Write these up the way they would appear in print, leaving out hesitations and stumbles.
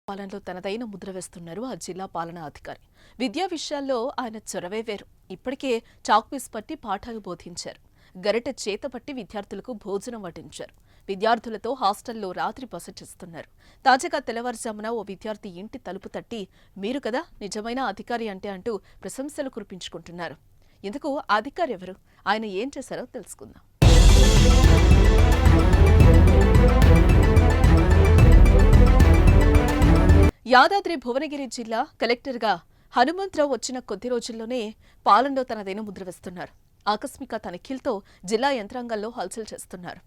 పాలనలో తనదైన ముద్ర వేస్తున్నారు ఆ జిల్లా పాలనా అధికారి. విద్యా విషయాల్లో ఆయన చొరవే వేరు. ఇప్పటికే చాక్పీస్ పట్టి పాఠాలు బోధించారు. గరిటె చేతపట్టి విద్యార్థులకు భోజనం వడ్డించారు. విద్యార్థులతో హాస్టల్లో రాత్రి బస చేస్తున్నారు. తాజాగా తెల్లవారుజామున ఓ విద్యార్థి ఇంటి తలుపు తట్టి మీరు కదా నిజమైన అధికారి అంటే అంటూ ప్రశంసలు కురిపించుకుంటున్నారు. ఇందుకు అధికారి ఎవరు, ఆయన ఏం చేశారో తెలుసుకుందాం. యాదాద్రి భువనగిరి జిల్లా కలెక్టర్గా హనుమంతరావు వచ్చిన కొద్ది రోజుల్లోనే పాలనలో తనదైన ముద్ర వేస్తున్నారు. ఆకస్మిక తనిఖీలతో జిల్లా యంత్రాంగంలో హల్చల్ చేస్తున్నారు.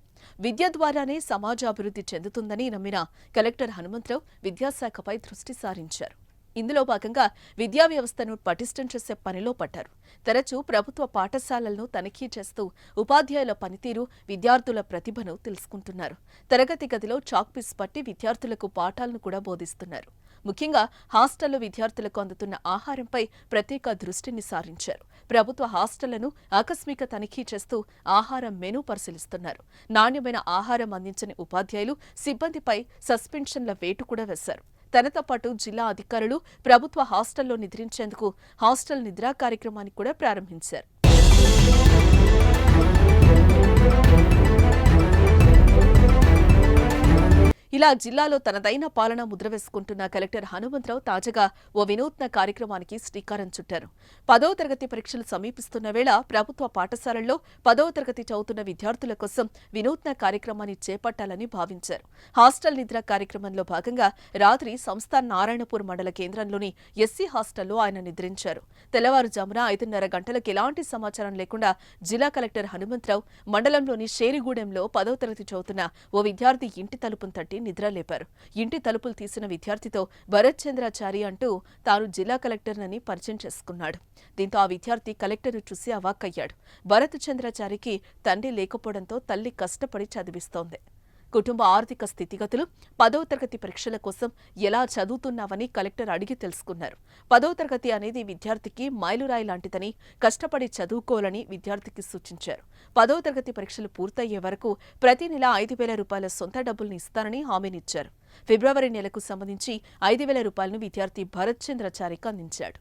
విద్య ద్వారానే సమాజాభివృద్ధి చెందుతుందని నమ్మిన కలెక్టర్ హనుమంతరావు విద్యాశాఖపై దృష్టి సారించారు. ఇందులో భాగంగా విద్యా వ్యవస్థను పటిష్టం చేసే పనిలో పడ్డారు. తరచూ ప్రభుత్వ పాఠశాలలను తనిఖీ చేస్తూ ఉపాధ్యాయుల పనితీరు, విద్యార్థుల ప్రతిభను తెలుసుకుంటున్నారు. తరగతి గదిలో చాక్పీస్ పట్టి విద్యార్థులకు పాఠాలను కూడా బోధిస్తున్నారు. ముఖ్యంగా హాస్టల్లో విద్యార్థులకు అందుతున్న ఆహారంపై ప్రత్యేక దృష్టిని సారించారు. ప్రభుత్వ హాస్టళ్లను ఆకస్మిక తనిఖీ చేస్తూ ఆహారం మెనూ పరిశీలిస్తున్నారు. నాణ్యమైన ఆహారం అందించని ఉపాధ్యాయులు, సిబ్బందిపై సస్పెన్షన్ల వేటు కూడా వేశారు. తనతో పాటు జిల్లా అధికారులు ప్రభుత్వ హాస్టల్లో నిద్రించేందుకు హాస్టల్ నిద్రా కార్యక్రమాన్ని కూడా ప్రారంభించారు. ఇలా జిల్లాలో తనదైన పాలన ముద్ర వేసుకుంటున్న కలెక్టర్ హనుమంతరావు తాజాగా ఓ వినూత్న కార్యక్రమానికి శ్రీకారం చుట్టారు. 10వ తరగతి పరీక్షలు సమీపిస్తున్న వేళ ప్రభుత్వ పాఠశాలల్లో 10వ తరగతి చదువుతున్న విద్యార్థుల కోసం వినూత్న కార్యక్రమాన్ని చేపట్టాలని భావించారు. హాస్టల్ నిద్ర కార్యక్రమంలో భాగంగా రాత్రి సంస్థ నారాయణపూర్ మండల కేంద్రంలోని ఎస్సీ హాస్టల్లో ఆయన నిద్రించారు. తెల్లవారుజామున 5:30 గంటలకు ఎలాంటి సమాచారం లేకుండా జిల్లా కలెక్టర్ హనుమంతరావు మండలంలోని షేరిగూడెంలో 10వ తరగతి చదువుతున్న ఓ విద్యార్థి ఇంటి తలుపును తట్టి నిద్రలేపారు. ఇంటి తలుపులు తీసిన విద్యార్థితో భరత్ చంద్రాచారి అంటూ తాను జిల్లా కలెక్టర్నని పరిచయం చేసుకున్నాడు. దీంతో ఆ విద్యార్థి కలెక్టర్ను చూసి అవాక్కయ్యాడు. భరత్ చంద్రాచారికి తండ్రి లేకపోవడంతో తల్లి కష్టపడి చదివిస్తోంది. కుటుంబ ఆర్థిక స్థితిగతులు, 10వ తరగతి పరీక్షల కోసం ఎలా చదువుతున్నావని కలెక్టర్ అడిగి తెలుసుకున్నారు. 10వ తరగతి అనేది విద్యార్థికి మైలురాయి లాంటిదని, కష్టపడి చదువుకోవాలని విద్యార్థికి సూచించారు. 10వ తరగతి పరీక్షలు పూర్తయ్యే వరకు ప్రతి నెల 5,000 రూపాయల సొంత డబ్బుల్ని ఇస్తానని హామీనిచ్చారు. ఫిబ్రవరి నెలకు సంబంధించి 5,000 రూపాయలను విద్యార్థి భరత్ చంద్రాచారికి అందించాడు.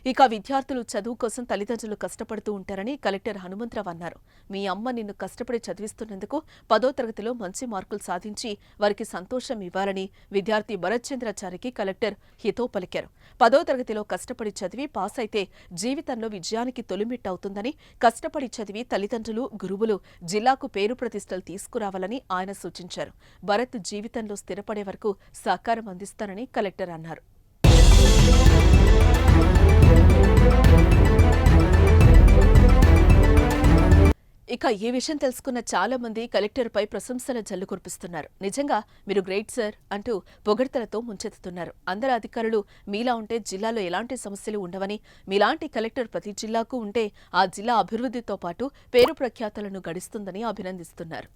ఇక విద్యార్థులు చదువు కోసం తల్లిదండ్రులు కష్టపడుతూ ఉంటారని కలెక్టర్ హనుమంతరావు అన్నారు. మీ అమ్మ నిన్ను కష్టపడి చదివిస్తున్నందుకు 10వ తరగతిలో మంచి మార్కులు సాధించి వారికి సంతోషం ఇవ్వాలని విద్యార్థి భరత్ చంద్రాచారికి కలెక్టర్ హితో పలికారు. 10వ తరగతిలో కష్టపడి చదివి పాస్ అయితే జీవితంలో విజయానికి తొలిమెట్టవుతుందని, కష్టపడి చదివి తల్లిదండ్రులు, గురువులు జిల్లాకు పేరు ప్రతిష్టలు తీసుకురావాలని ఆయన సూచించారు. భరత్ జీవితంలో స్థిరపడే వరకు సహకారం అందిస్తానని కలెక్టర్ అన్నారు. ఇక ఈ విషయం తెలుసుకున్న చాలా మంది కలెక్టర్పై ప్రశంసల జల్లు కురిపిస్తున్నారు. నిజంగా మీరు గ్రేట్ సార్ అంటూ పొగడ్తలతో ముంచెత్తుతున్నారు. అందరు అధికారులు మీలా ఉంటే జిల్లాలో ఎలాంటి సమస్యలు ఉండవని, మీలాంటి కలెక్టర్ ప్రతి జిల్లాకు ఉంటే ఆ జిల్లా అభివృద్ధితో పాటు పేరు ప్రఖ్యాతలను గడిస్తుందని అభినందిస్తున్నారు.